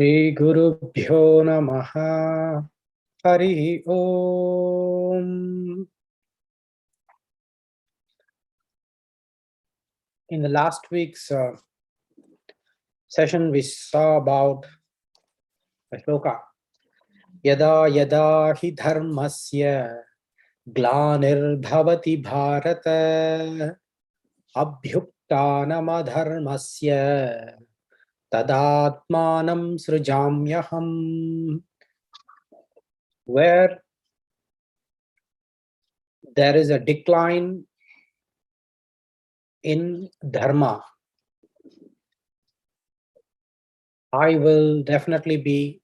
Shri Gurubhyo Namaha. Hari Om. In the last week's session, we saw about the shloka. Yada yada hi dharmasya glanir-bhavati bharata abhyuktanam-adharmasya tadatmanam srujamyaham. Where there is a decline in dharma, I will definitely be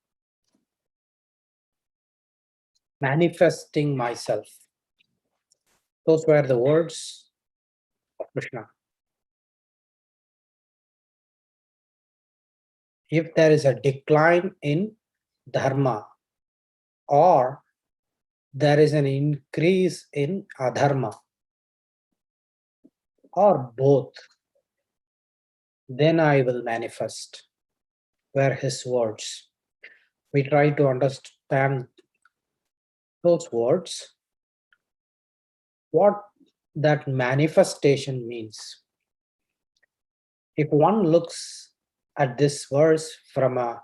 manifesting myself. Those were the words of Krishna. If there is a decline in dharma or there is an increase in adharma or both, then I will manifest, were his words. We try to understand those words, what that manifestation means. If one looks at this verse from a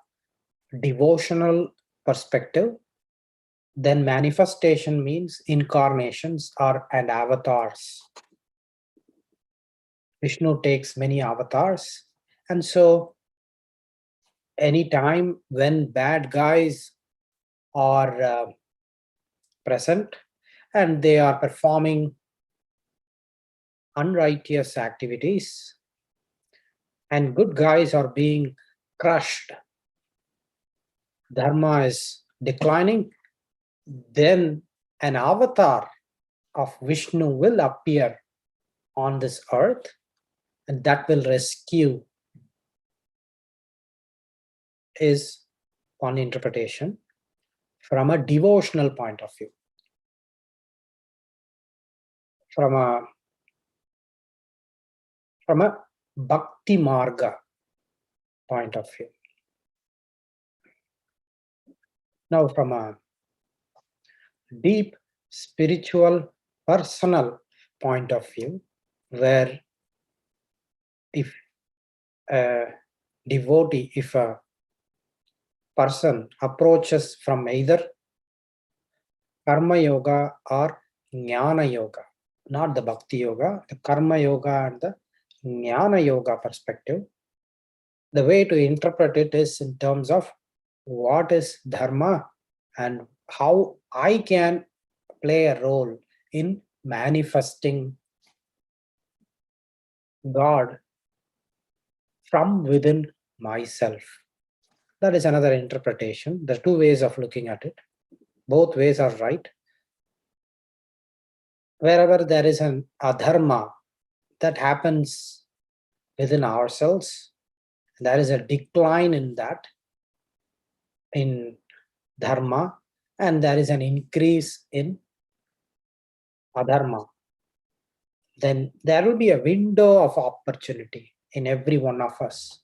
devotional perspective, then manifestation means incarnations and avatars. Vishnu takes many avatars, and so anytime when bad guys are present and they are performing unrighteous activities and good guys are being crushed, dharma is declining, then an avatar of Vishnu will appear on this earth, and that will rescue, is one interpretation from a devotional point of view. From a bhakti marga point of view. Now, from a deep spiritual personal point of view, where if a devotee, if a person approaches from either karma yoga or jnana yoga, not the bhakti yoga, the karma yoga and the jnana yoga perspective, the way to interpret it is in terms of what is dharma and how I can play a role in manifesting God from within myself. That is another interpretation. There are two ways of looking at it. Both ways are right. Wherever there is an adharma that happens within ourselves, there is a decline in that, in dharma, and there is an increase in adharma, then there will be a window of opportunity in every one of us.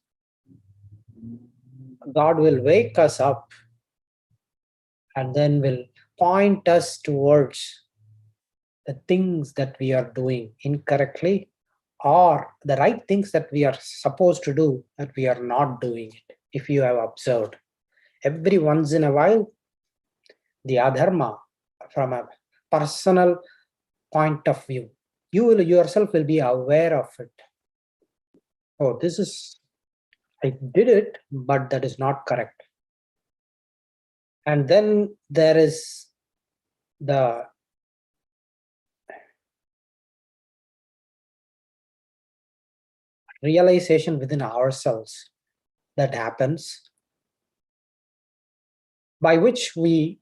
God will wake us up and then will point us towards the things that we are doing incorrectly or the right things that we are supposed to do that we are not doing it. If you have observed, every once in a while, the adharma from a personal point of view, you will yourself will be aware of it. Oh, this is, I did it, but that is not correct. And then there is the realization within ourselves that happens, by which we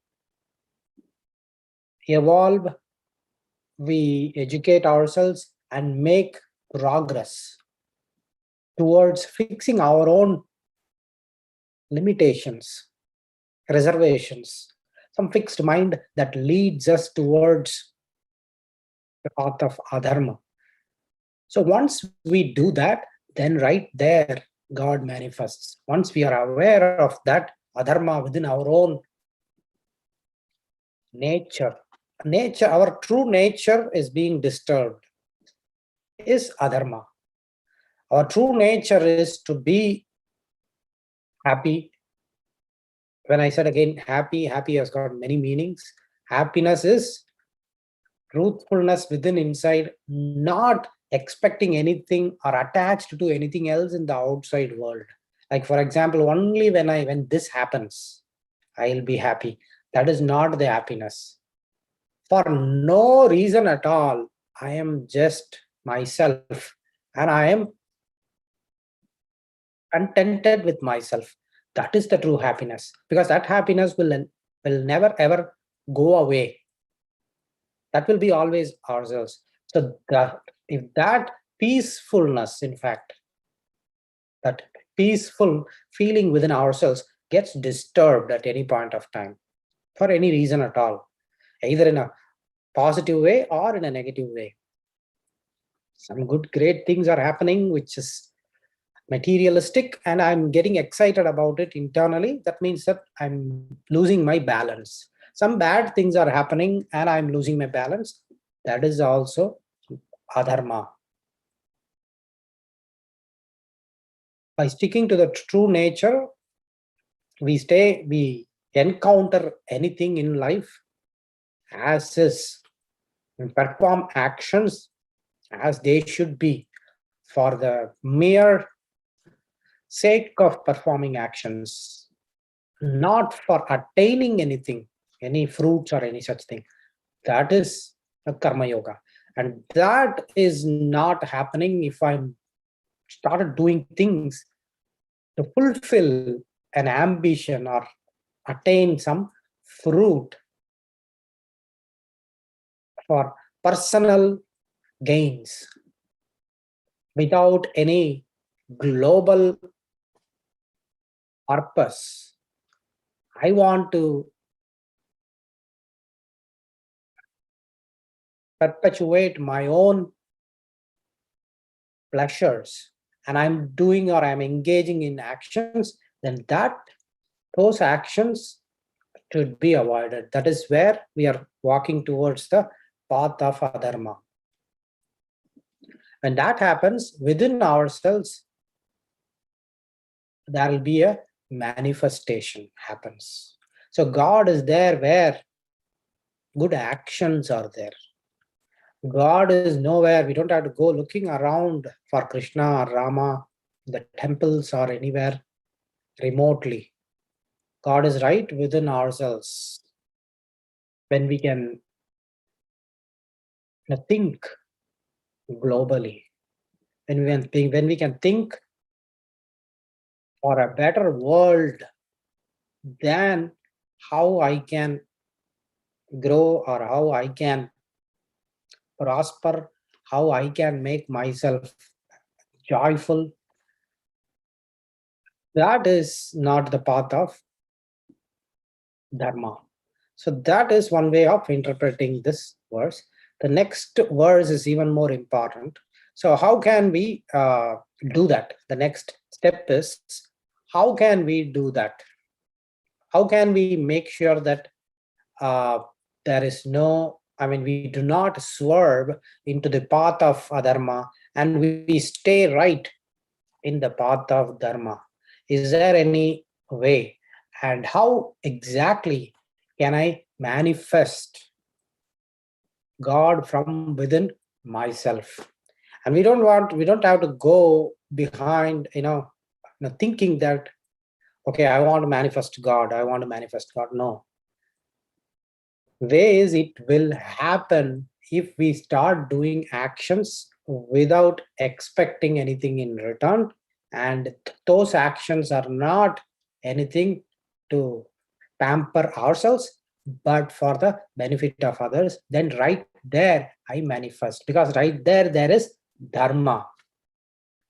evolve, we educate ourselves and make progress towards fixing our own limitations, reservations, some fixed mind that leads us towards the path of adharma. So once we do that, then right there God manifests. Once we are aware of that adharma within our own nature, our true nature is being disturbed, is adharma. Our true nature is to be happy. When I said again, happy has got many meanings. Happiness is truthfulness within inside, not expecting anything or attached to anything else in the outside world. Like for example, only when this happens, I'll be happy. That is not the happiness. For no reason at all, I am just myself and I am contented with myself. That is the true happiness, because that happiness will never ever go away. That will be always ourselves. So that if that peacefulness, in fact, that peaceful feeling within ourselves gets disturbed at any point of time, for any reason at all, either in a positive way or in a negative way, some good great things are happening which is materialistic and I'm getting excited about it internally, that means that I'm losing my balance. Some bad things are happening and I'm losing my balance, that is also adharma. By sticking to the true nature, we encounter anything in life as is, and perform actions as they should be, for the mere sake of performing actions, not for attaining anything, any fruits or any such thing. That is a karma yoga. And that is not happening if I'm started doing things to fulfill an ambition or attain some fruit for personal gains without any global purpose. I want to perpetuate my own pleasures and I'm doing or I'm engaging in actions, then those actions should be avoided. That is where we are walking towards the path of adharma. When that happens within ourselves, there will be a manifestation happens. So God is there where good actions are there. God is nowhere. We don't have to go looking around for Krishna or Rama, the temples or anywhere remotely. God is right within ourselves. When we can think globally, when we can think for a better world than how I can grow or how I can prosper, how I can make myself joyful, that is not the path of dharma. So that is one way of interpreting this verse. The next verse is even more important. So how can we do that? The next step is, how can we do that? How can we make sure that there is no, we do not swerve into the path of adharma and we stay right in the path of dharma? Is there any way? And how exactly can I manifest God from within myself? And we don't have to go behind, thinking that, okay, I want to manifest God, I want to manifest God. No. Ways it will happen if we start doing actions without expecting anything in return, and those actions are not anything to pamper ourselves but for the benefit of others, then right there I manifest, because right there is dharma.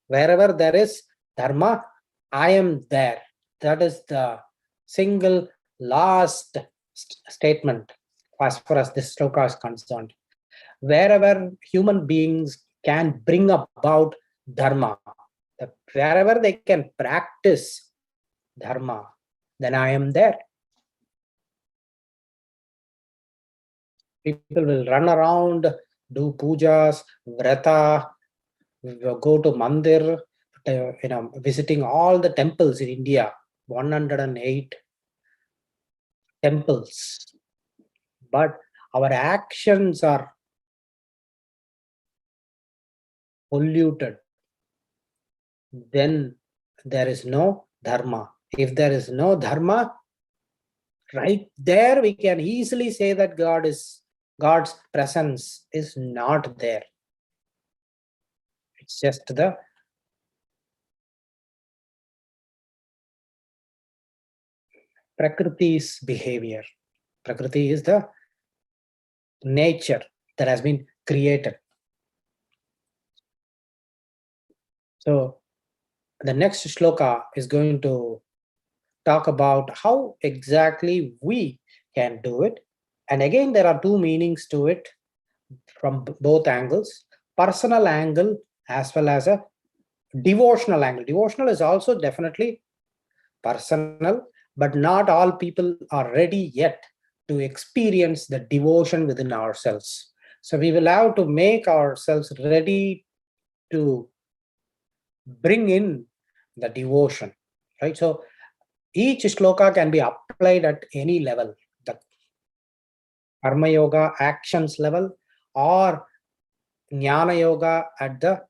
Wherever there is dharma, I am there. That is the single last statement as far as this sloka is concerned. Wherever human beings can bring about dharma, Wherever they can practice dharma, then I am there. People will run around, do pujas, vrata, go to mandir, visiting all the temples in India, 108 temples. But our actions are polluted. Then there is no dharma. If there is no dharma, right there we can easily say that God's presence is not there. It's just the Prakriti's behavior. Prakriti is the nature that has been created. So the next shloka is going to talk about how exactly we can do it. And again, there are two meanings to it from both angles, personal angle as well as a devotional angle. Devotional is also definitely personal, but not all people are ready yet to experience the devotion within ourselves. So we will have to make ourselves ready to bring in the devotion, right? So each shloka can be applied at any level, the karma yoga actions level or jnana yoga at the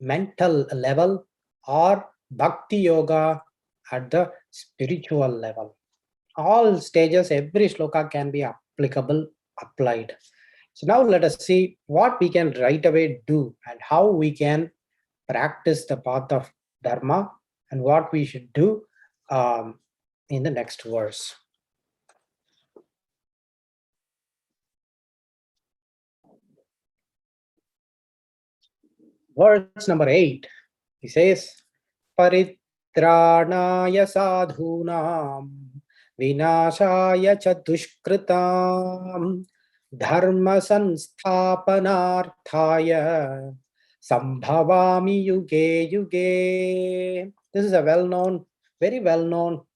mental level or bhakti yoga at the spiritual level. All stages, every shloka can be applicable, applied. So now let us see what we can right away do and how we can practice the path of dharma and what we should do in the next verse. Verse number 8, he says, Paritranaya sadhunam vinashaya cha dushkritam dharma sansthapanarthaya sambhavami yuge yuge. This is a well-known, very well-known,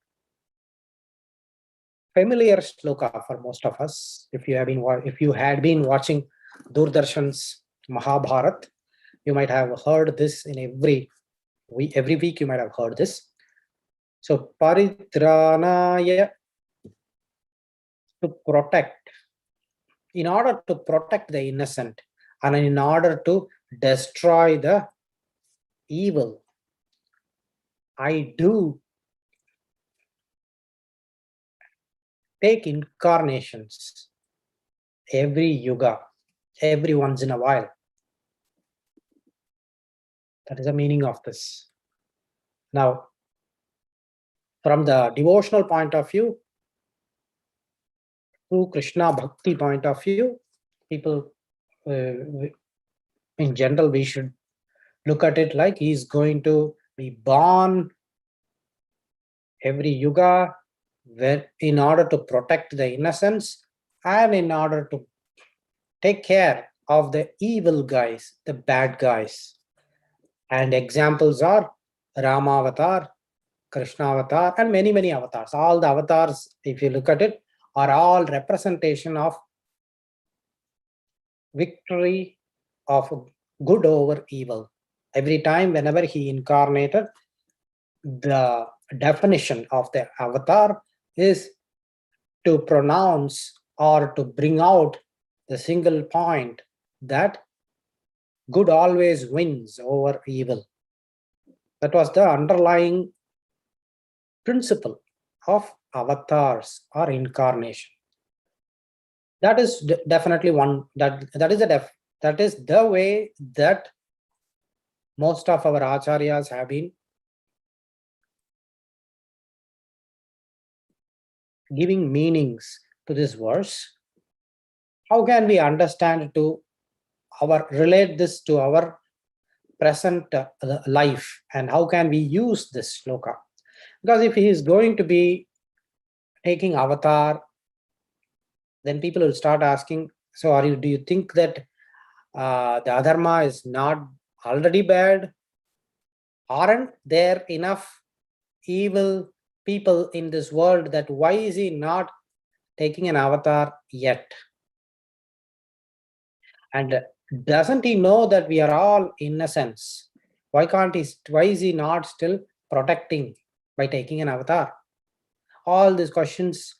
familiar shloka for most of us. If you had been watching Doordarshan's Mahabharat, you might have heard this in every week you might have heard this. So paritranaya, to protect, in order to protect the innocent and in order to destroy the evil, I do take incarnations every yuga, every once in a while. That is the meaning of this. Now, from the devotional point of view, through Krishna Bhakti point of view, people, in general, we should look at it like he's going to be born every yuga in order to protect the innocents and in order to take care of the evil guys, the bad guys. And examples are Rama avatar, Krishna avatar, and many, many avatars. All the avatars, if you look at it, are all representation of victory of good over evil. Every time, whenever he incarnated, the definition of the avatar is to pronounce or to bring out the single point that good always wins over evil. That was the underlying principle of avatars or incarnation. That is definitely one that is the way that most of our acharyas have been giving meanings to this verse. How can we understand relate this to our present life, and how can we use this shloka? Because if he is going to be taking avatar, then people will start asking, so do you think that the adharma is not already bad? Aren't there enough evil people in this world that why is he not taking an avatar yet? And doesn't he know that we are all innocents? Why is he not still protecting by taking an avatar? All these questions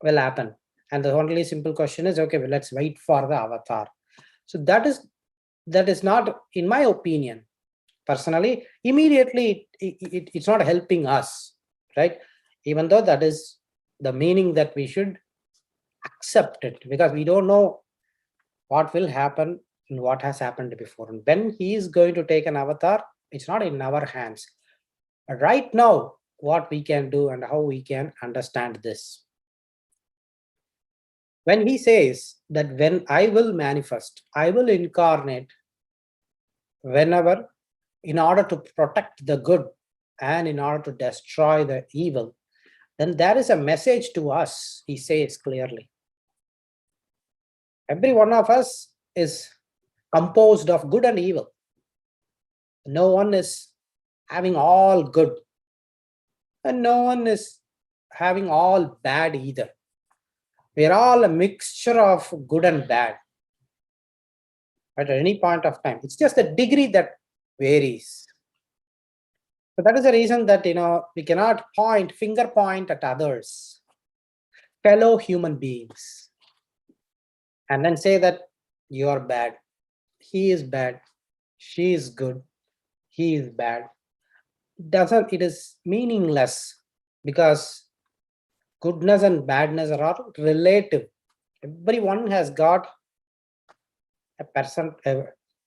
will happen. And the only simple question is, okay, well, let's wait for the avatar. So that is not, in my opinion, personally, immediately it's not helping us, right? Even though that is the meaning that we should accept it, because we don't know what will happen and what has happened before. And when he is going to take an avatar, it's not in our hands. But right now, what we can do and how we can understand this. When he says that when I will manifest, I will incarnate whenever, in order to protect the good and in order to destroy the evil, then there is a message to us, he says clearly. Every one of us is composed of good and evil. No one is having all good, and no one is having all bad either. We are all a mixture of good and bad at any point of time. It's just the degree that varies. So that is the reason that we cannot finger point at others, fellow human beings, and then say that you are bad, he is bad, she is good, he is bad. It is meaningless, because goodness and badness are all relative. Everyone has got a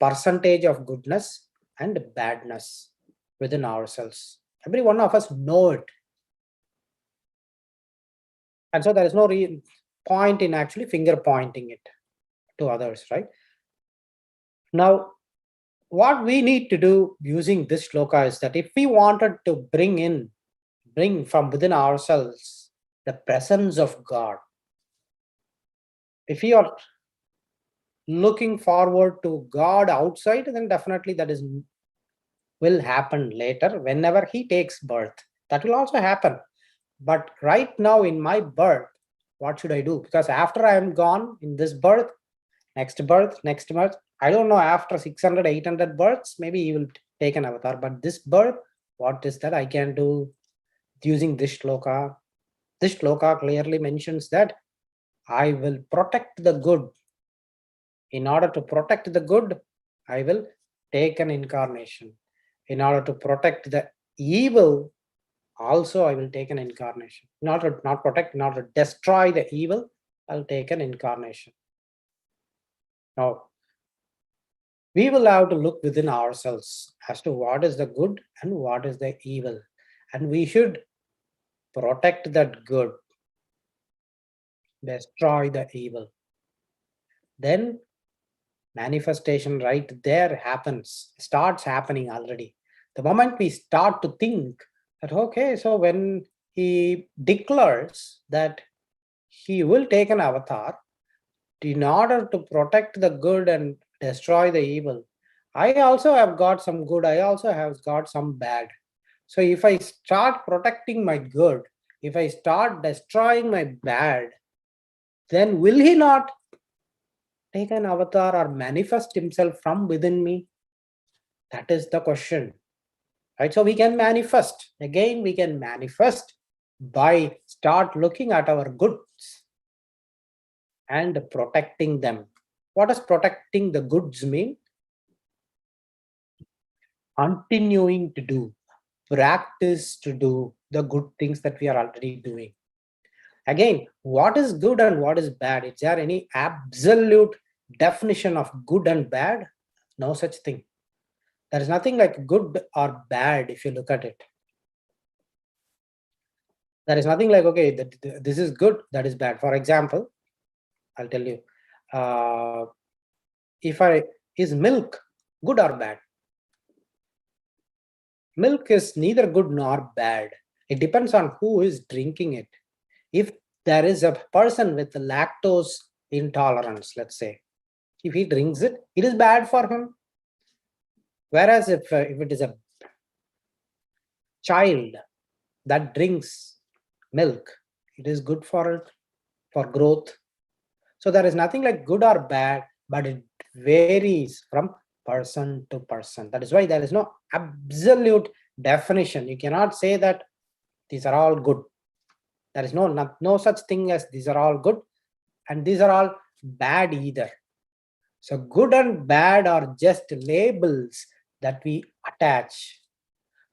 percentage of goodness and badness within ourselves. Every one of us know it. And so there is no real point in actually finger pointing it to others, right? Now, what we need to do using this shloka is that if we wanted to bring from within ourselves the presence of God, if we are looking forward to God outside, then definitely that will happen later whenever he takes birth. That will also happen. But right now in my birth, what should I do? Because after I am gone in this birth, next birth, I don't know, after 600, 800 births, maybe he will take an avatar. But this birth, what is that I can do using this shloka? This shloka clearly mentions that I will protect the good. In order to protect the good, I will take an incarnation. In order to protect the evil, also I will take an incarnation. In order to not protect, in order to destroy the evil, I'll take an incarnation. Now, we will have to look within ourselves as to what is the good and what is the evil. And we should protect that good, destroy the evil. Then manifestation right there starts happening already. The moment we start to think that, okay, so when he declares that he will take an avatar in order to protect the good and destroy the evil, I also have got some good, I also have got some bad. So if I start protecting my good, if I start destroying my bad, then will he not take an avatar or manifest himself from within me? That is the question, right? So we can manifest. Again, we can manifest by start looking at our goods and protecting them. What does protecting the goods mean? Continuing to do, practice to do the good things that we are already doing. Again, what is good and what is bad? Is there any absolute definition of good and bad? No such thing. There is nothing like good or bad if you look at it. There is nothing like, okay, this is good, that is bad. For example, I'll tell you, is milk good or bad? Milk is neither good nor bad. It depends on who is drinking it. If there is a person with lactose intolerance, let's say, if he drinks it, it is bad for him. Whereas if it is a child that drinks milk, it is good for it, for growth. So there is nothing like good or bad, but it varies from person to person. That is why there is no absolute definition. You cannot say that these are all good. There is no such thing as these are all good and these are all bad either. So good and bad are just labels that we attach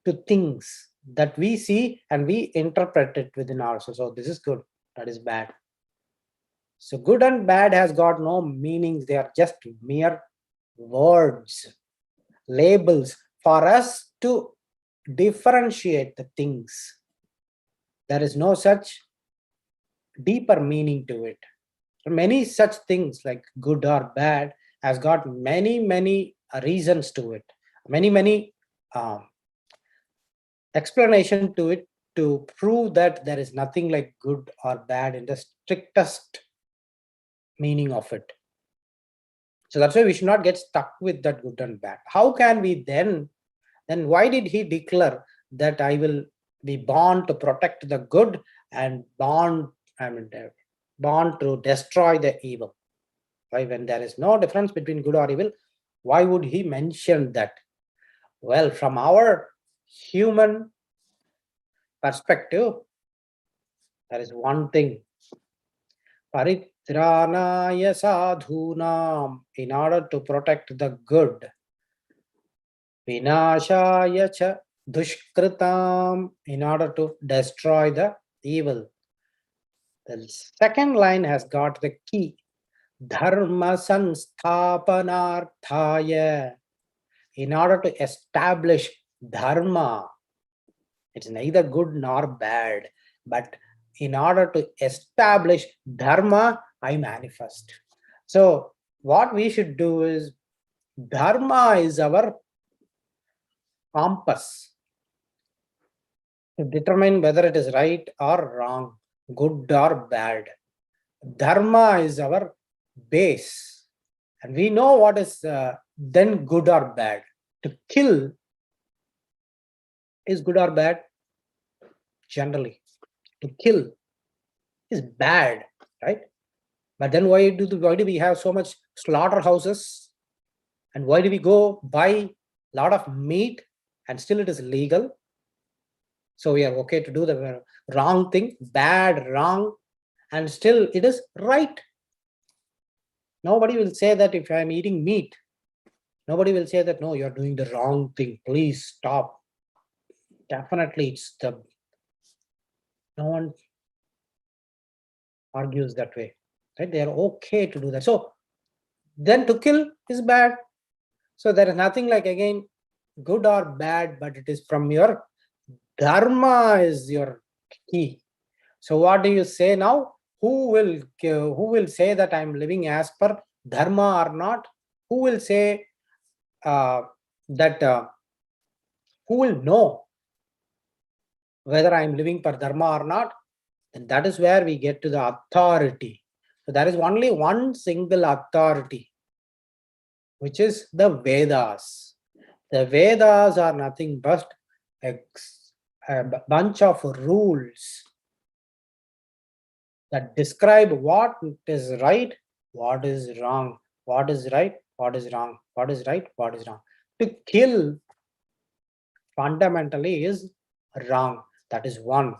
to things that we see and we interpret it within ourselves. So this is good, that is bad. So good and bad has got no meanings. They are just mere words, labels for us to differentiate the things. There is no such deeper meaning to it. Many such things like good or bad has got many reasons to it, many explanation to it, to prove that there is nothing like good or bad in the strictest meaning of it. So that's why we should not get stuck with that good and bad. How can we then why did he declare that I will be born to protect the good and born to destroy the evil? Why, when there is no difference between good or evil, why would he mention that? Well, from our human perspective, there is one thing. Paritranaya sadhunam, in order to protect the good. Vinashaya cha dushkritam, in order to destroy the evil. The second line has got the key. Dharma sansthapanarthaya, in order to establish dharma. It's neither good nor bad, but in order to establish dharma, I manifest. So what we should do is, dharma is our compass to determine whether it is right or wrong, good or bad. Dharma is our base, and we know what is then good or bad. To kill is good or bad? Generally, to kill is bad, right? But then why do we have so much slaughterhouses, and why do we go buy a lot of meat and still it is legal? So we are okay to do the wrong thing, bad, wrong, and still it is right. Nobody will say that if I am eating meat, nobody will say that no, you are doing the wrong thing, please stop. Definitely it's no one argues that way, right? They are okay to do that. So then to kill is bad. So there is nothing like, again, good or bad, but it is from your dharma is your key. So what do you say now? Who will say that I'm living as per dharma or not? Who will say that? Who will know whether I'm living per dharma or not? And that is where we get to the authority. So there is only one single authority, which is the Vedas. The Vedas are nothing but a bunch of rules that describe what is right, what is wrong, what is right, what is wrong, what is right, what is wrong. To kill fundamentally is wrong. That is one.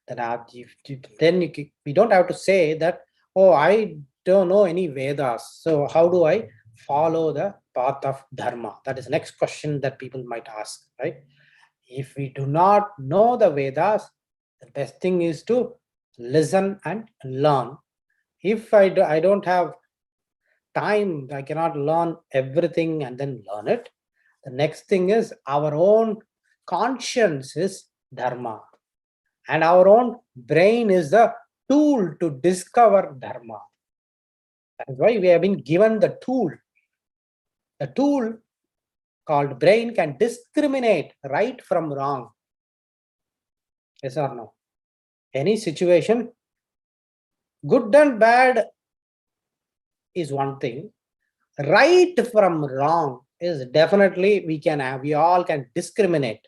Then we don't have to say that, oh, I don't know any Vedas, so how do I follow the path of dharma? That is the next question that people might ask, right? If we do not know the Vedas, the best thing is to listen and learn. If I don't have time, I cannot learn everything and then learn it. The next thing is, our own conscience is dharma, and our own brain is the tool to discover dharma. That is why we have been given the tool. The tool called brain can discriminate right from wrong. Yes or no? Any situation, good and bad is one thing. Right from wrong is definitely we all can discriminate.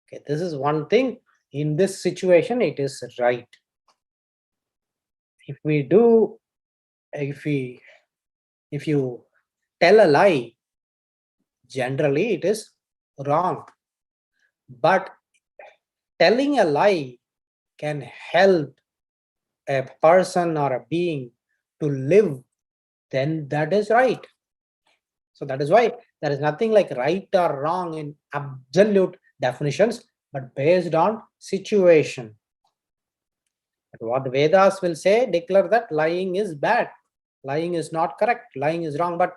Okay, this is one thing. In this situation, it is right. If you tell a lie, generally it is wrong. But telling a lie can help a person or a being to live, then that is right. So that is why there is nothing like right or wrong in absolute definitions, but based on situation. But what Vedas will say, declare that lying is bad, lying is not correct, lying is wrong. But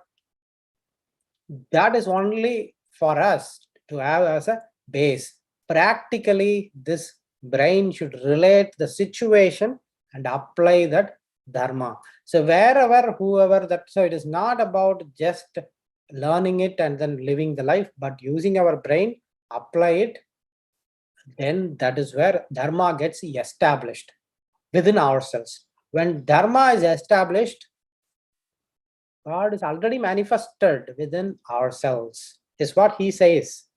that is only for us to have as a base. Practically, this brain should relate the situation and apply that dharma. So wherever, whoever that, so it is not about just learning it and then living the life, but using our brain, apply it, then that is where dharma gets established within ourselves. When dharma is established, God is already manifested within ourselves, is what he says.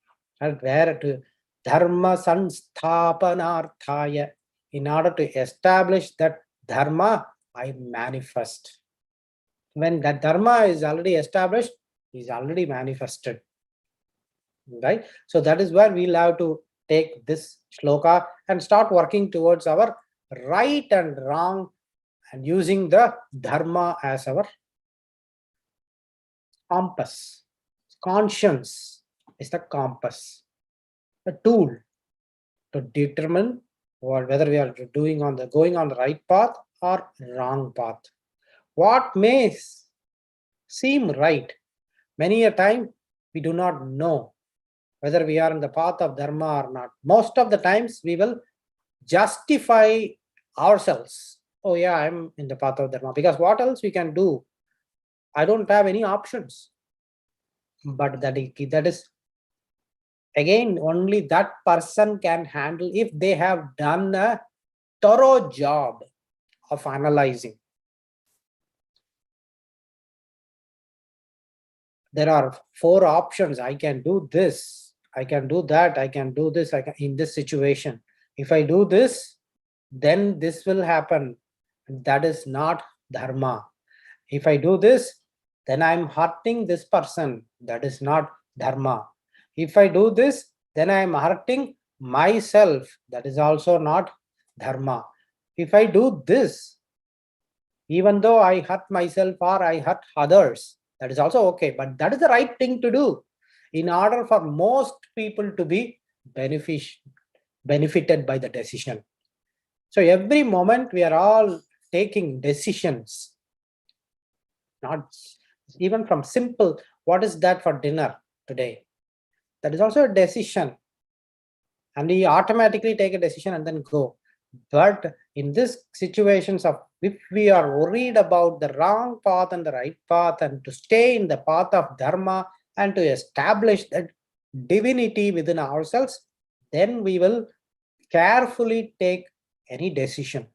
And where to dharma sansthapanarthaya, in order to establish that dharma, I manifest. When that dharma is already established, is already manifested. Right? So that is where we'll have to take this shloka and start working towards our right and wrong, and using the dharma as our compass. Conscience is the compass, a tool to determine whether we are going on the right path or wrong path. What may seem right, many a time we do not know whether we are in the path of dharma or not. Most of the times we will justify ourselves. Oh yeah, I'm in the path of dharma, because what else we can do? I don't have any options. But that is again only that person can handle if they have done a thorough job of analyzing. There are 4 options. I can do this, I can do that, I can do this, in this situation. If I do this, then this will happen. That is not dharma. If I do this, then I'm hurting this person. That is not dharma. If I do this, then I'm hurting myself. That is also not dharma. If I do this, even though I hurt myself or I hurt others, that is also okay. But that is the right thing to do in order for most people to be benefited by the decision. So every moment we are all taking decisions, not even from simple, what is that for dinner today? That is also a decision. And we automatically take a decision and then go. But in this situations of, if we are worried about the wrong path and the right path, and to stay in the path of dharma and to establish that divinity within ourselves, then we will carefully take any decision.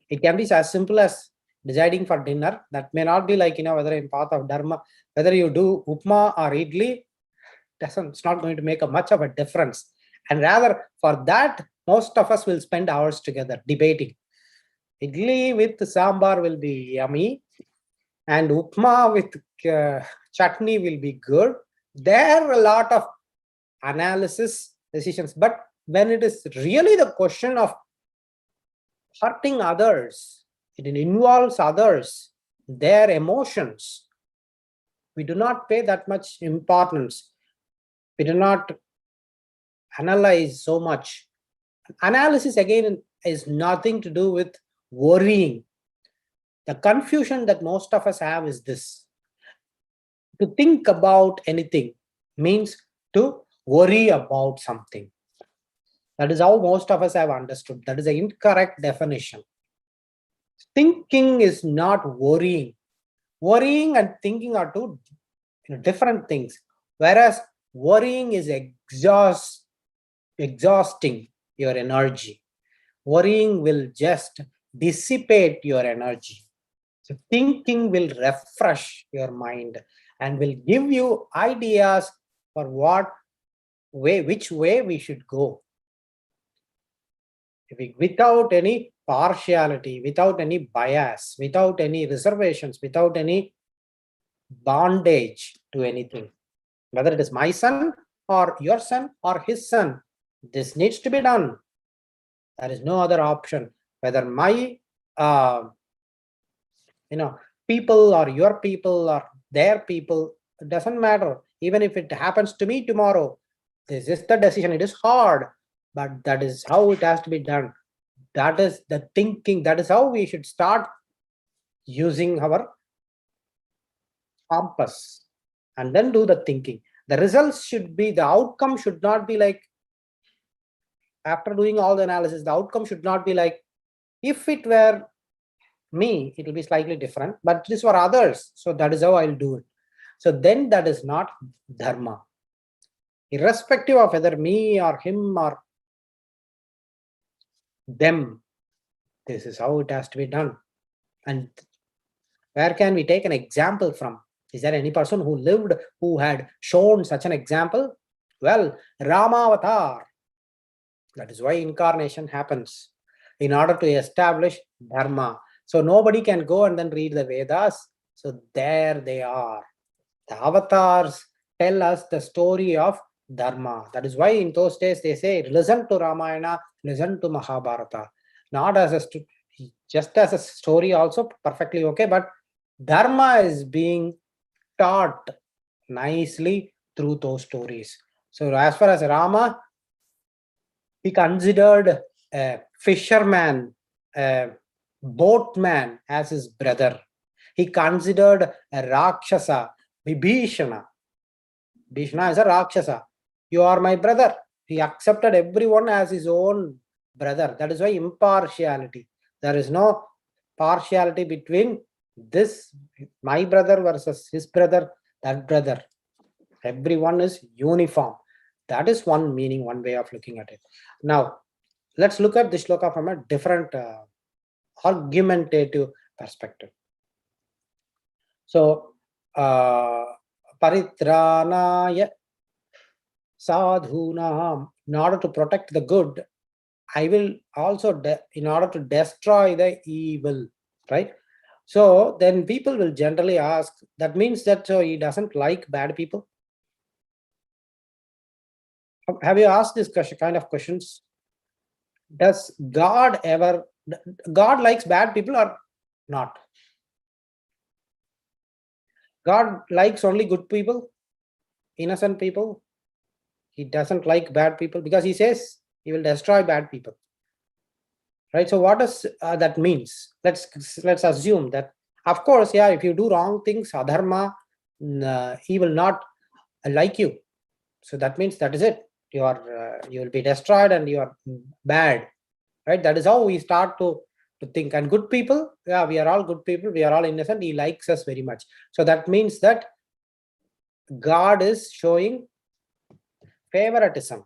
It can be as simple as deciding for dinner. That may not be like, whether in path of dharma, whether you do upma or idli, it's not going to make a much of a difference. And rather, for that, most of us will spend hours together debating. Idli with sambar will be yummy, and upma with chutney will be good. There are a lot of analysis decisions, but when it is really the question of hurting others, it involves others, their emotions, we do not pay that much importance. We do not analyze so much. Analysis again is nothing to do with worrying. The confusion that most of us have is this: to think about anything means to worry about something. That is how most of us have understood. That is an incorrect definition. Thinking is not worrying. Worrying and thinking are two different things. Whereas worrying is exhausting your energy. Worrying will just dissipate your energy. So thinking will refresh your mind and will give you ideas for what which way we should go. Without any partiality, without any bias, without any reservations, without any bondage to anything, whether it is my son or your son or his son, this needs to be done. There is no other option. Whether my people or your people or their people, it doesn't matter. Even if it happens to me tomorrow, this is the decision. It is hard, but that is how it has to be done. That is the thinking. That is how we should start using our compass and then do the thinking. The results should be, the outcome should not be like, after doing all the analysis, the outcome should not be like, if it were me, it will be slightly different, but this for others, so that is how I'll do it. So then that is not dharma. Irrespective of whether me or him or them, this is how it has to be done. And where can we take an example from? Is there any person who lived, who had shown such an example? Well, Ramavatar. That is why incarnation happens, in order to establish dharma. So nobody can go and then read the Vedas. So there they are. The avatars tell us the story of dharma. That is why in those days they say, listen to Ramayana, listen to Mahabharata. Not as a just as a story also, perfectly okay, but dharma is being taught nicely through those stories. So as far as Rama, he considered a fisherman, a boatman as his brother. He considered a Rakshasa, Vibhishana. Vibhishana is a Rakshasa. You are my brother. He accepted everyone as his own brother. That is why impartiality. There is no partiality between this, my brother versus his brother, that brother. Everyone is uniform. That is one meaning, one way of looking at it. Now, let's look at this shloka from a different argumentative perspective. So, paritranaya sadhunam, in order to protect the good, I will also, in order to destroy the evil, right? So then people will generally ask, that means that so he doesn't like bad people? Have you asked this kind of questions? Does God likes bad people or not? God likes only good people, innocent people. He doesn't like bad people because he says he will destroy bad people, right? So what does that means? Let's assume that, of course, yeah, if you do wrong things, adharma, he will not like you. So that means that is it. You will be destroyed and you are bad, right? That is how we start to think. And good people, yeah, we are all good people, we are all innocent, he likes us very much. So that means that God is showing favoritism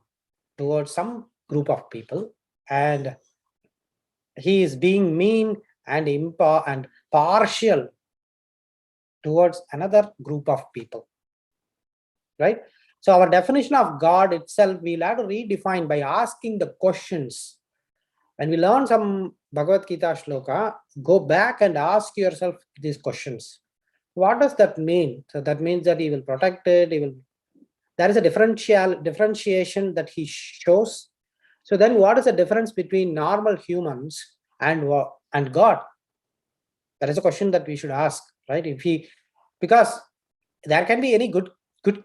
towards some group of people, and he is being mean and partial towards another group of people, right? So our definition of God itself, we'll have to redefine by asking the questions. When we learn some Bhagavad Gita shloka, go back and ask yourself these questions. What does that mean? So that means that he will protect it. There is a differentiation that he shows. So then, what is the difference between normal humans and God? That is a question that we should ask, right? Because there can be any good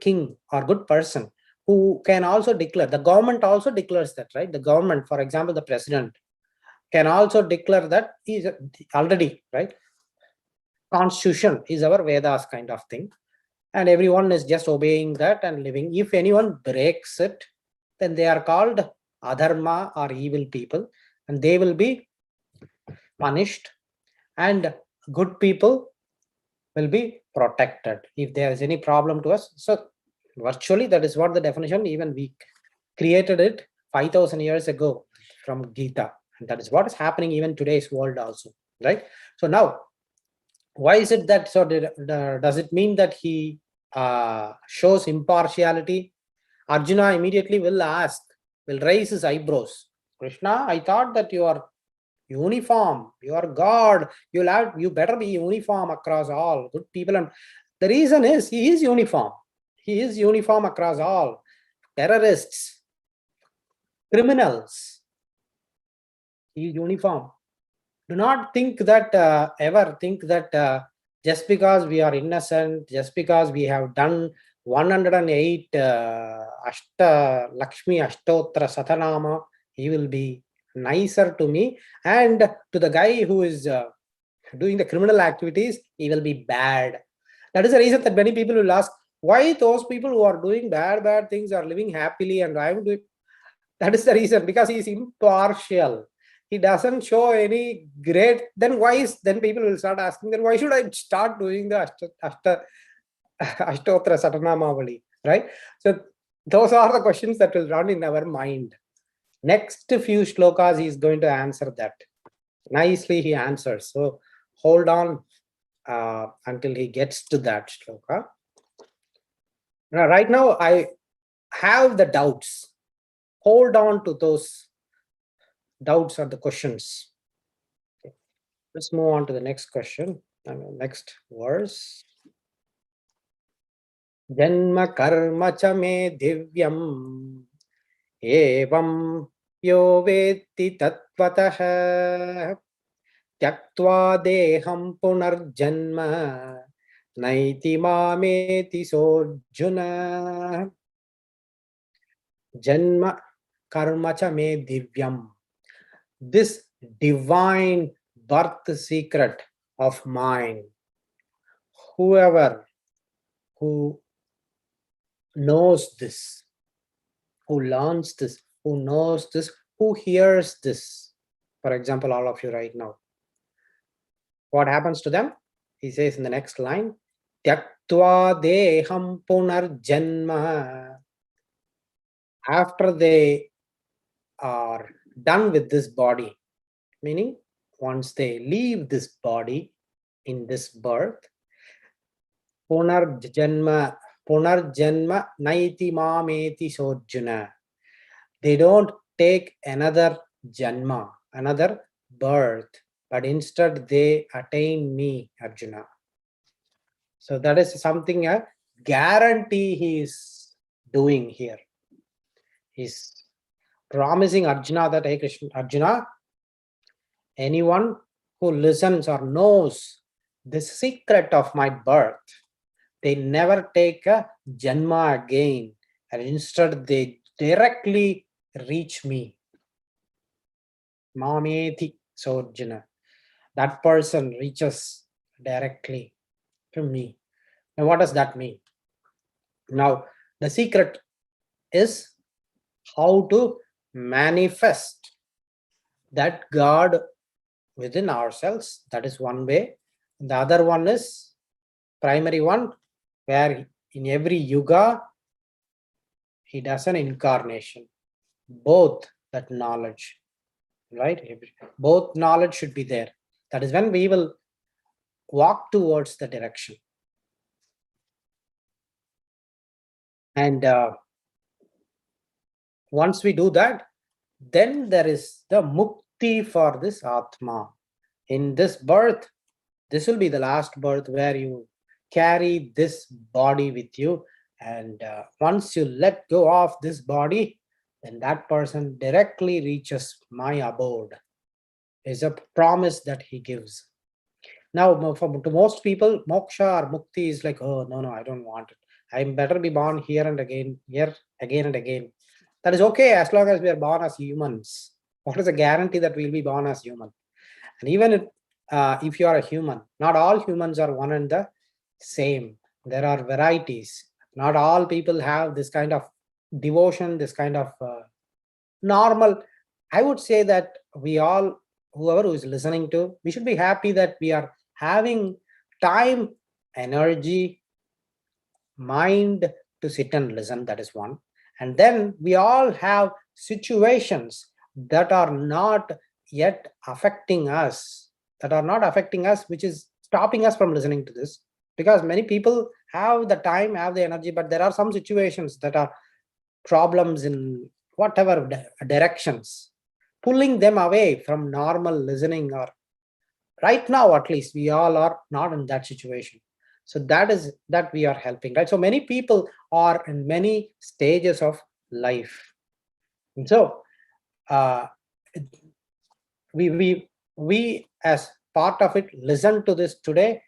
king or good person who can also declare. The government also declares that, right? The government, for example, the president, can also declare that he is already, right? Constitution is our Vedas kind of thing, and everyone is just obeying that and living. If anyone breaks it, then they are called adharma or evil people, and they will be punished, and good people will be protected if there is any problem to us. So virtually that is what the definition, even we created it 5,000 years ago from Gita. And that is what is happening even today's world also, right? So now, why is it that, so does it mean that he shows impartiality? Arjuna immediately will raise his eyebrows. Krishna, I thought that you are uniform, you are God, you better be uniform across all good people. And the reason is he is uniform. He is uniform across all. Terrorists, criminals, he is uniform. Do not think that, ever think that just because we are innocent, just because we have done 108 Lakshmi Ashtotra Satanama, he will be nicer to me, and to the guy who is doing the criminal activities, he will be bad. That is the reason that many people will ask, why those people who are doing bad things are living happily and I am doing. That is the reason, because he is impartial. He doesn't show any great. Then why is, then people will start asking, then why should I start doing the Ashtotra Satanamavali, right? So those are the questions that will run in our mind. Next few shlokas he is going to answer that. Nicely he answers. So hold on until he gets to that shloka. Now, right now I have the doubts. Hold on to those doubts or the questions. Okay. Let's move on to the next question. Next verse. Janma karma cha me divyam evam yo veti tatvatah tyaktva deham punarjanma naiti mameti sojuna. Janma karma cha me divyam. This divine birth secret of mine, whoever who knows this, who learns this, who knows this, who hears this, for example, all of you right now, what happens to them? He says in the next line, Tyaktva deham punarjanma. After they are done with this body, meaning once they leave this body in this birth, punarjanma naiti mameti sojuna. They don't take another janma, another birth, but instead they attain me, Arjuna. So that is something, a guarantee he is doing here. He's promising Arjuna that, hey Krishna, Arjuna, anyone who listens or knows the secret of my birth, they never take a janma again, and instead they directly reach me. Mameti Sojana. That person reaches directly to me. Now, what does that mean? Now, the secret is how to manifest that God within ourselves. That is one way. The other one is primary one, where in every yuga he does an incarnation. Both that knowledge, right? Both knowledge should be there. That is when we will walk towards the direction. And once we do that, then there is the mukti for this Atma. In this birth, this will be the last birth where you carry this body with you. And once you let go of this body, then that person directly reaches my abode. Is a promise that he gives. Now, to most people, moksha or mukti is like, oh, no, I don't want it. I better be born here and again, here, again and again. That is okay as long as we are born as humans. What is the guarantee that we'll be born as human? And even if you are a human, not all humans are one and the same. There are varieties. Not all people have this kind of devotion, this kind of normal. I would say that we all, whoever who is listening to, we should be happy that we are having time, energy, mind to sit and listen. That is one. And then we all have situations that are not yet affecting us, which is stopping us from listening to this. Because many people have the time, have the energy, but there are some situations that are problems in whatever directions, pulling them away from normal listening. Or right now, at least, we all are not in that situation. So that we are helping, right? So many people are in many stages of life. And so uh, we as part of it listen to this today,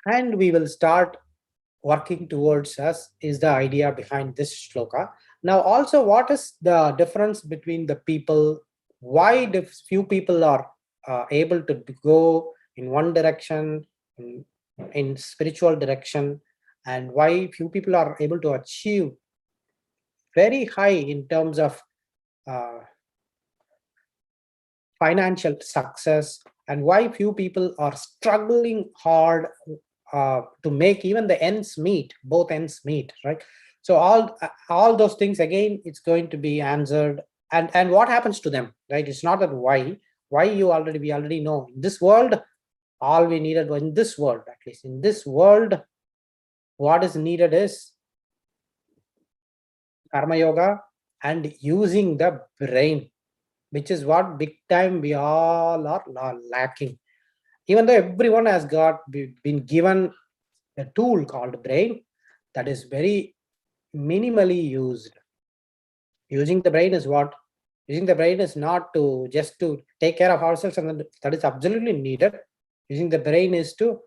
and we will start working towards us is the idea behind this shloka. Now also, what is the difference between the people? Why do few people are able to go in one direction, in spiritual direction, and why few people are able to achieve very high in terms of uh, financial success, and why few people are struggling hard to make even the ends meet, both ends meet, right? So all those things, again, it's going to be answered. And what happens to them, right? It's not that why we already know. In this world, all we needed, in this world, at least in this world, what is needed is karma yoga and using the brain, which is what big time we all are lacking. Even though everyone has been given a tool called brain, that is very minimally used. Using the brain is what? Using the brain is not to just to take care of ourselves, and that is absolutely needed. Using the brain is to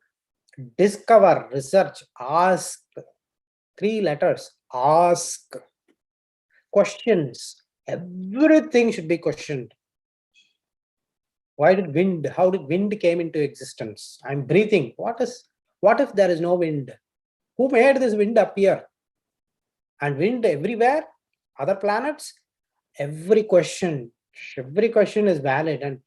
discover, research, ask. Three letters: ask, questions. Everything should be questioned. Why did wind? How did wind came into existence? I'm breathing. What if there is no wind? Who made this wind appear? And wind everywhere, other planets, every question is valid. And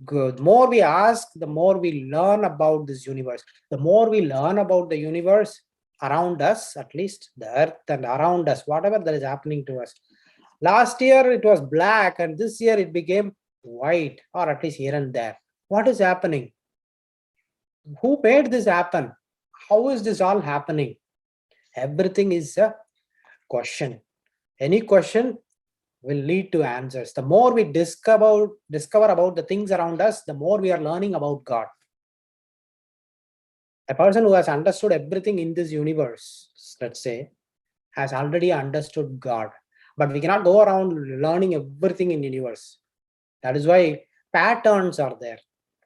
the more we ask, the more we learn about this universe. The more we learn about the universe around us, at least the earth and around us, whatever that is happening to us. Last year it was black, and this year it became white, or at least here and there. What is happening? Who made this happen? How is this all happening? Everything is a question. Any question will lead to answers. The more we discover about the things around us, the more we are learning about God. A person who has understood everything in this universe, let's say, has already understood God. But we cannot go around learning everything in the universe. That is why patterns are there.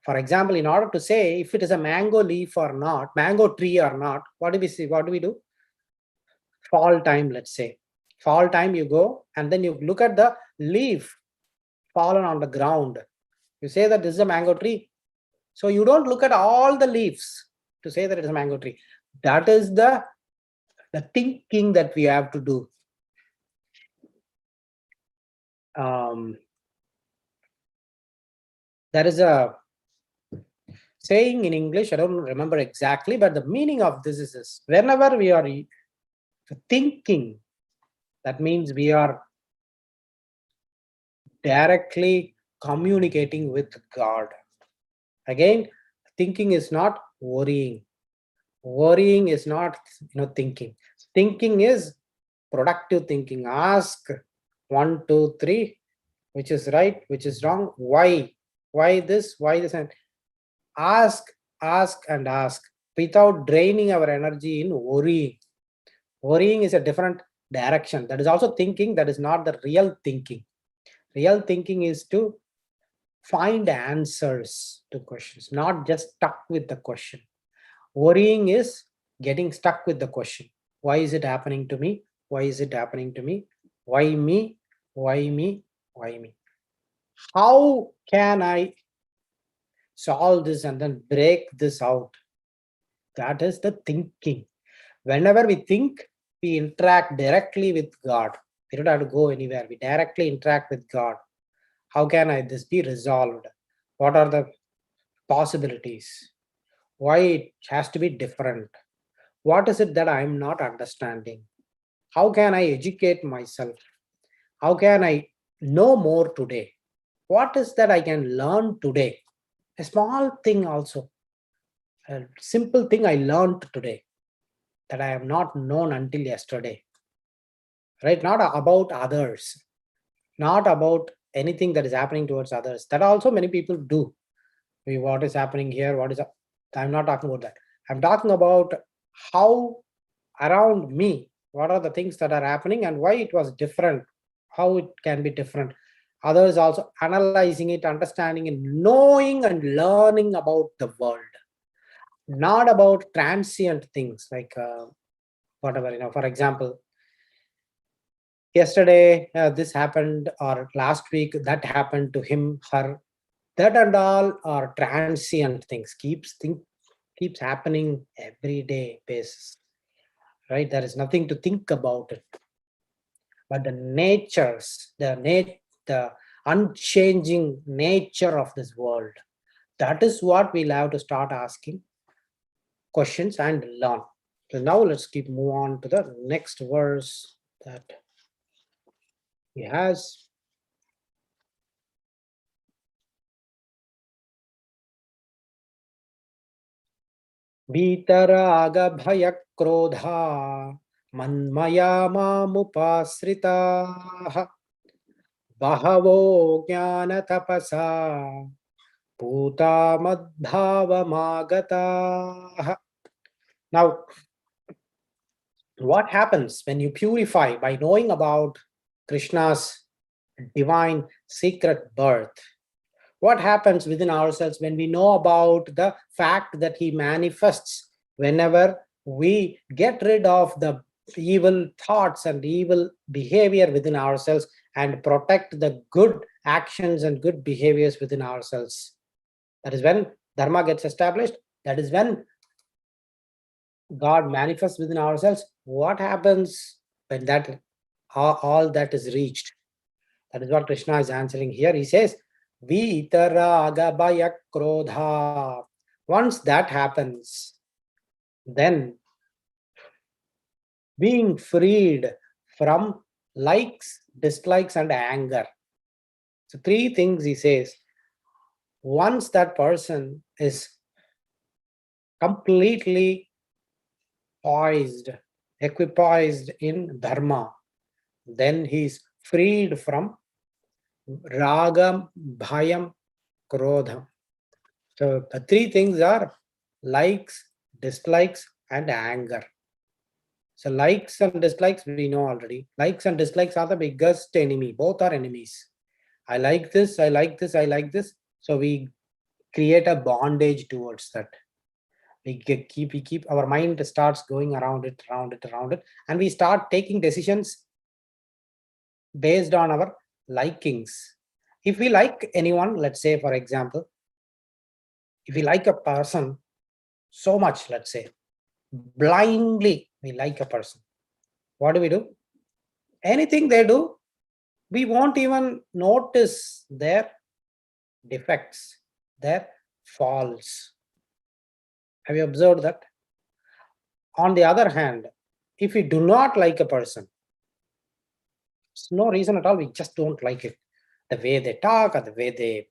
For example, in order to say if it is a mango leaf or not, mango tree or not, what do we see? What do we do? Fall time, let's say. Fall time, you go and then you look at the leaf fallen on the ground. You say that this is a mango tree. So you don't look at all the leaves to say that it is a mango tree. That is the thinking that we have to do. There is a saying in English, I don't remember exactly, but the meaning of this is this: whenever we are thinking, that means we are directly communicating with God. Again, thinking is not worrying. Worrying is not thinking. Thinking is productive thinking. Ask 1, 2, 3, which is right, which is wrong, why this, and ask, and ask without draining our energy in worrying. Worrying is a different direction. That is also thinking. That is not the real thinking. Real thinking is to find answers to questions, not just stuck with the question. Worrying is getting stuck with the question. Why is it happening to me? Why is it happening to me? Why me? Why me? Why me? How can I solve this and then break this out? That is the thinking. Whenever we think, we interact directly with God. We don't have to go anywhere. We directly interact with God. How can this be resolved? What are the possibilities? Why it has to be different? What is it that I'm not understanding? How can I educate myself? How can I know more today? What is that I can learn today? A small thing also, a simple thing I learned today that I have not known until yesterday. right? Not about others, not about anything that is happening towards others. That also many people do. What is happening here? I'm not talking about that. I'm talking about how around me, what are the things that are happening and why it was different, how it can be different. Others also analyzing it, understanding and knowing and learning about the world, not about transient things like whatever, for example, yesterday this happened, or last week that happened to him, her. That and all are transient things, keeps happening every day basis, right? There is nothing to think about it. But the natures, the unchanging nature of this world, that is what we'll have to start asking questions and learn. So now let's keep move on to the next verse that he has. भीतराग भय क्रोधा मन्मया मामुपाश्रिताः बहवो ज्ञानतपसा पूता मद्भावमागताः. Now, what happens when you purify by knowing about Krishna's divine secret birth? What happens within ourselves when we know about the fact that he manifests whenever we get rid of the evil thoughts and evil behavior within ourselves and protect the good actions and good behaviors within ourselves? That is when dharma gets established. That is when God manifests within ourselves. What happens when that all that is reached? That is what Krishna is answering here. He says, Vitaraga bhaya krodha. Once that happens, then being freed from likes, dislikes, and anger. So, three things he says. Once that person is completely poised, equipoised in dharma, then he is freed from ragam, bhayam, krodham. So the three things are likes, dislikes, and anger. So likes and dislikes we know already. Likes and dislikes are the biggest enemy. Both are enemies. I like this, I like this, I like this. So we create a bondage towards that. We keep our mind starts going around it, and we start taking decisions based on our likings. If we like anyone, let's say for example, if we like a person so much, let's say blindly we like a person, what do? Anything they do, we won't even notice their defects, their faults. Have you observed that? On the other hand, if we do not like a person, there's no reason at all, we just don't like it. The way they talk or the way they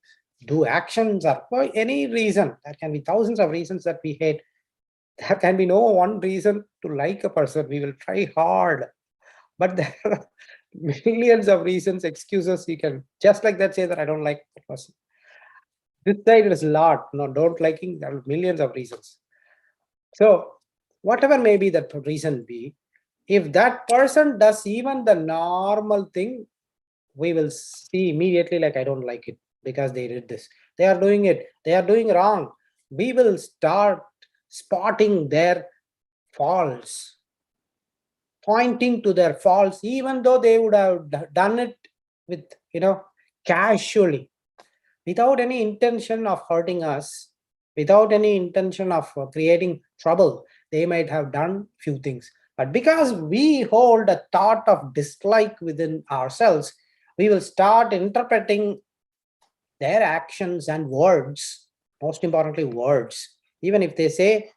do actions or for any reason, there can be thousands of reasons that we hate. There can be no one reason to like a person. We will try hard, but there are millions of reasons, excuses. You can just like that say that I don't like the person. This side is a lot. No, don't liking. There are millions of reasons. So whatever may be that reason be, if that person does even the normal thing, we will see immediately like I don't like it because they did this. They are doing it. They are doing wrong. We will start spotting their faults, pointing to their faults, even though they would have done it with, casually, without any intention of hurting us, without any intention of creating trouble. They might have done few things. But because we hold a thought of dislike within ourselves, we will start interpreting their actions and words, most importantly, words. Even if they say,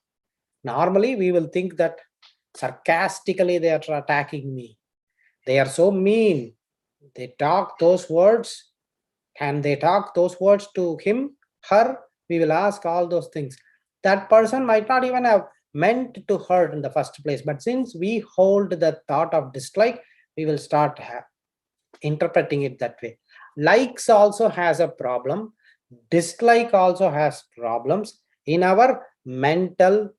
normally we will think that sarcastically they are attacking me. They are so mean. They talk those words. Can they talk those words to him, her? We will ask all those things. That person might not even have meant to hurt in the first place. But since we hold the thought of dislike, we will start interpreting it that way. Likes also has a problem. Dislike also has problems in our mental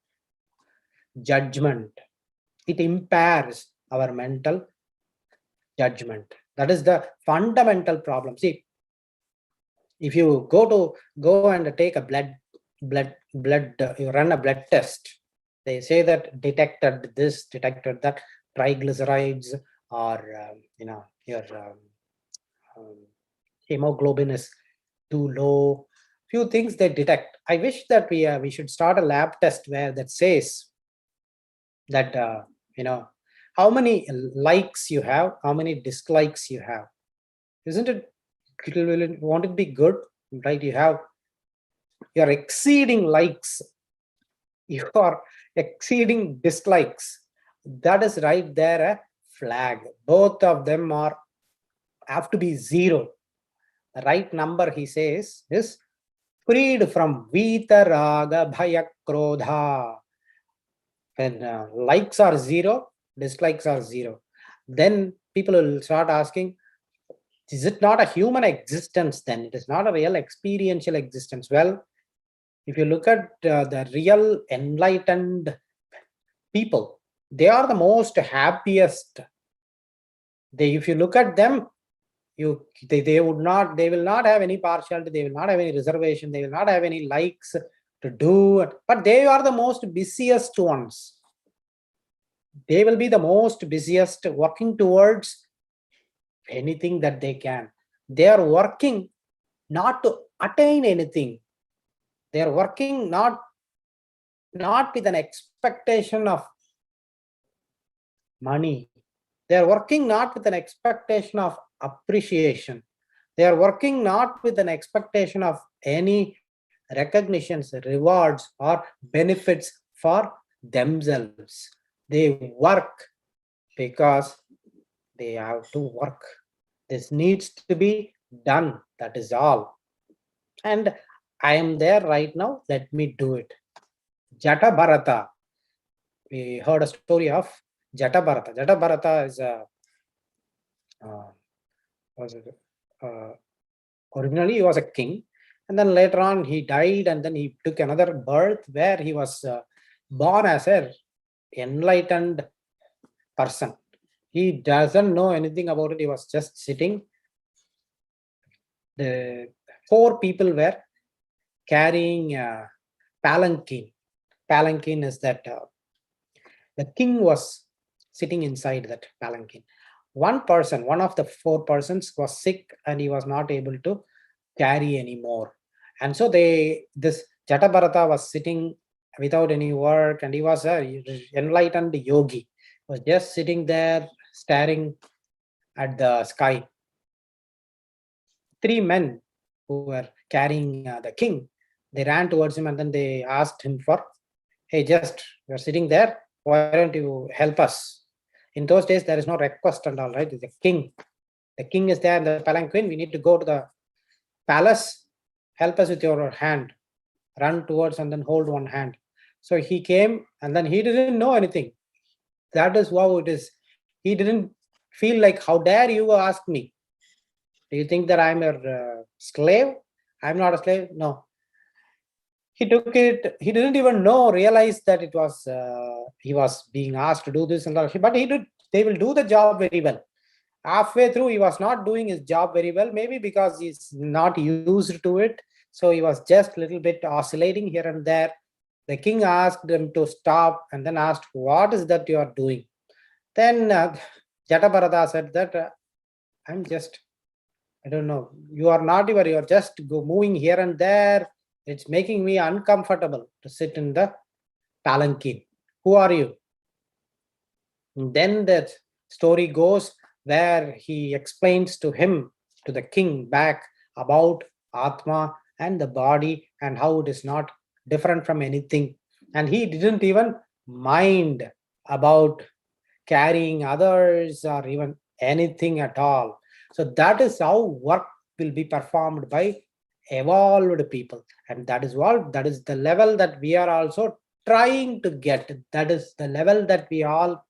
judgment. It impairs our mental judgment. That is the fundamental problem. See, if you go and take a you run a blood test, they say that detected this, detected that, triglycerides, or your um, hemoglobin is too low. Few things they detect. I wish that we should start a lab test where that says that how many likes you have, how many dislikes you have. Isn't it? Won't it be good, right? You're exceeding likes, you are exceeding dislikes. That is right there a flag. Both of them have to be zero. The right number, he says, is freed from vita raga bhaya krodha. When likes are zero, dislikes are zero, then people will start asking, is it not a human existence then? It is not a real experiential existence. Well, if you look at the real enlightened people, they are the most happiest. If you look at them, they will not have any partiality, they will not have any reservation, they will not have any likes to do, but they are the most busiest ones. They will be the most busiest, working towards anything that they can. They are working not to attain anything. They are working not with an expectation of money. They are working not with an expectation of appreciation. They are working not with an expectation of any recognitions, rewards, or benefits for themselves. They work because they have to work. This needs to be done. That is all. And I am there right now. Let me do it. Jata Bharata. We heard a story of Jata Bharata. Jata Bharata is a was it, originally he was a king, and then later on he died, and then he took another birth where he was born as a enlightened person. He doesn't know anything about it. He was just sitting. The four people were carrying palanquin. Palanquin is that the king was sitting inside that palanquin. One of the four persons was sick and he was not able to carry anymore. And so this Jatabharata was sitting without any work, and he was a enlightened yogi. He was just sitting there staring at the sky. Three men who were carrying the king, they ran towards him and then they asked him for, hey, just you're sitting there, why don't you help us? In those days, there is no request and all, right? The king is there in the palanquin. We need to go to the palace. Help us with your hand. Run towards and then hold one hand. So he came and then he didn't know anything. That is how it is. He didn't feel like, how dare you ask me? Do you think that I'm a slave? I'm not a slave. No. He took it. He didn't even realize that it was he was being asked to do this and all. But he did. They will do the job very well. Halfway through, he was not doing his job very well. Maybe because he's not used to it. So he was just a little bit oscillating here and there. The king asked him to stop and then asked, what is that you are doing? Then Jatabharata said that I'm just, I don't know, you are not even, you are just moving here and there. It's making me uncomfortable to sit in the palanquin. Who are you? And then the story goes where he explains to the king back, about Atma and the body and how it is not different from anything. And he didn't even mind about carrying others or even anything at all. So that is how work will be performed by evolved people. And that is the level that we are also trying to get. That is the level that we all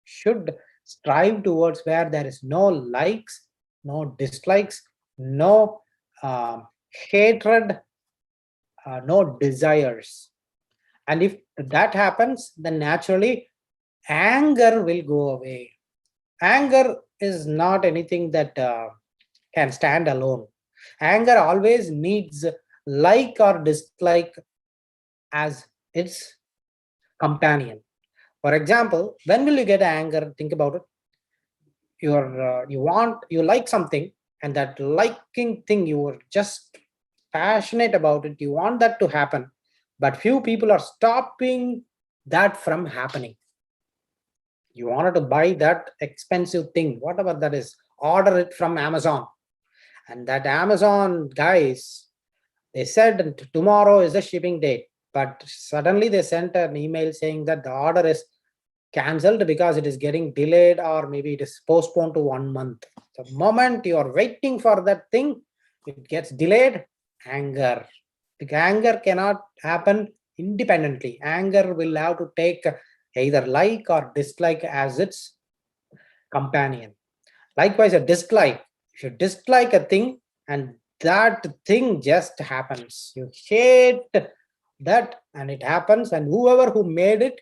should strive towards where there is no likes, no dislikes, no hatred, no desires. And if that happens, then naturally anger will go away. Anger is not anything that can stand alone. Anger always needs like or dislike as its companion. For example, when will you get anger? Think about it. You like something, and that liking thing, you were just passionate about it. You want that to happen, but few people are stopping that from happening. You wanted to buy that expensive thing, whatever that is, order it from Amazon, and that Amazon guys, they said tomorrow is the shipping date, but suddenly they sent an email saying that the order is cancelled because it is getting delayed, or maybe it is postponed to 1 month. The moment you are waiting for that thing, it gets delayed. Anger. The anger cannot happen independently. Anger will have to take either like or dislike as its companion. Likewise, a dislike. If you dislike a thing and that thing just happens, you hate that and it happens, and whoever who made it,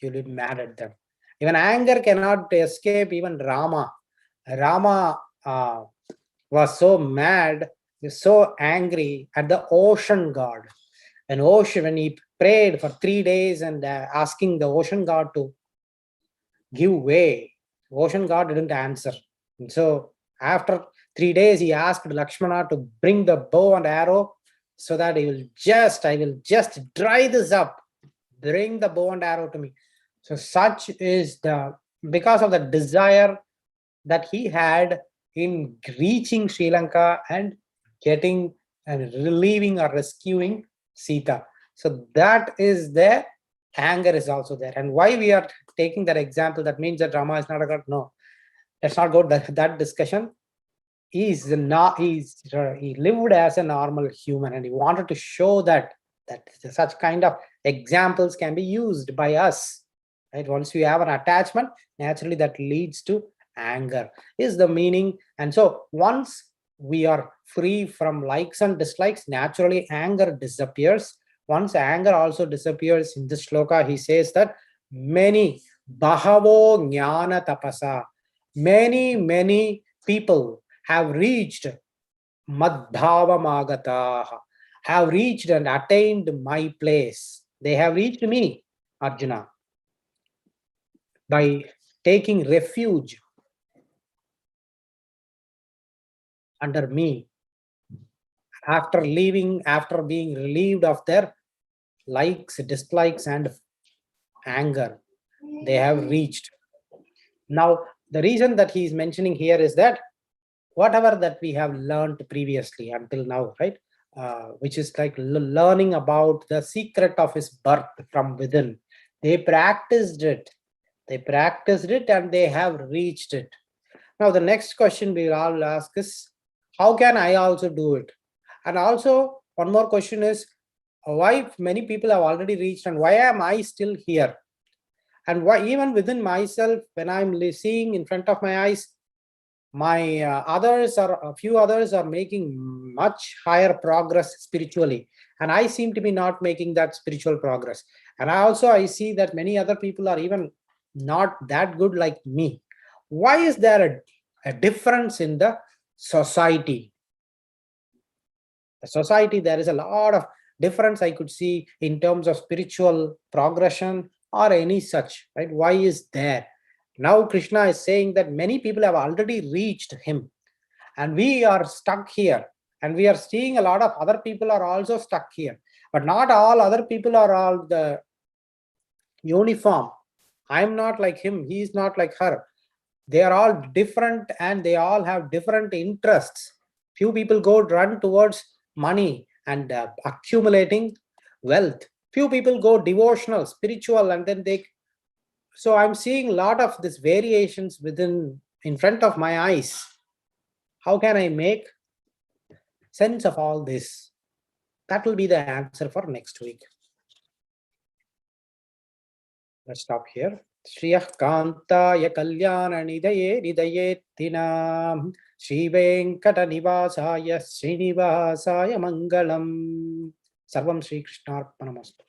you'll be mad at them. Even anger cannot escape even Rama. Rama was so mad, so angry at the ocean god. When he prayed for 3 days and asking the ocean god to give way, ocean god didn't answer. And so after 3 days, he asked Lakshmana to bring the bow and arrow so that I will just dry this up. Bring the bow and arrow to me. So such is because of the desire that he had in reaching Sri Lanka and getting and relieving or rescuing Sita. So that is there. Anger is also there. And why we are taking that example, that means that Rama is not a god. No, let's not go that discussion. He lived as a normal human, and he wanted to show that such kind of examples can be used by us. Right? Once we have an attachment, naturally that leads to anger is the meaning. And so once we are free from likes and dislikes, naturally anger disappears. Once anger also disappears, in this shloka he says that many bahavo jnana tapasa, many people have reached madbhavamagataha, have reached and attained my place. They have reached me, Arjuna, by taking refuge under me after being relieved of their likes, dislikes, and anger. They have reached. Now, the reason that he is mentioning here is that whatever that we have learned previously until now, right? Which is like learning about the secret of his birth from within. They practiced it. And they have reached it. Now, the next question we all ask is, how can I also do it? And also, one more question is, why many people have already reached and why am I still here? And why even within myself, when I'm seeing in front of my eyes, my a few others are making much higher progress spiritually, and I seem to be not making that spiritual progress. And I see that many other people are even not that good like me. Why is there a difference in the society? There is a lot of difference I could see in terms of spiritual progression or any such, right? Why is there? Now Krishna is saying that many people have already reached him, and we are stuck here, and we are seeing a lot of other people are also stuck here, but not all other people are all the uniform. I'm not like him, he is not like her. They are all different and they all have different interests. Few people run towards money and accumulating wealth. Few people go devotional, spiritual, and then so I'm seeing a lot of these variations in front of my eyes. How can I make sense of all this? That will be the answer for next week. Let's stop here. श्रियः कान्ताय कल्याणनिधये निधयेत्तिनां श्रीवेङ्कटनिवासाय श्रीनिवासाय मङ्गलम्। सर्वं श्रीकृष्णार्पणमस्तु।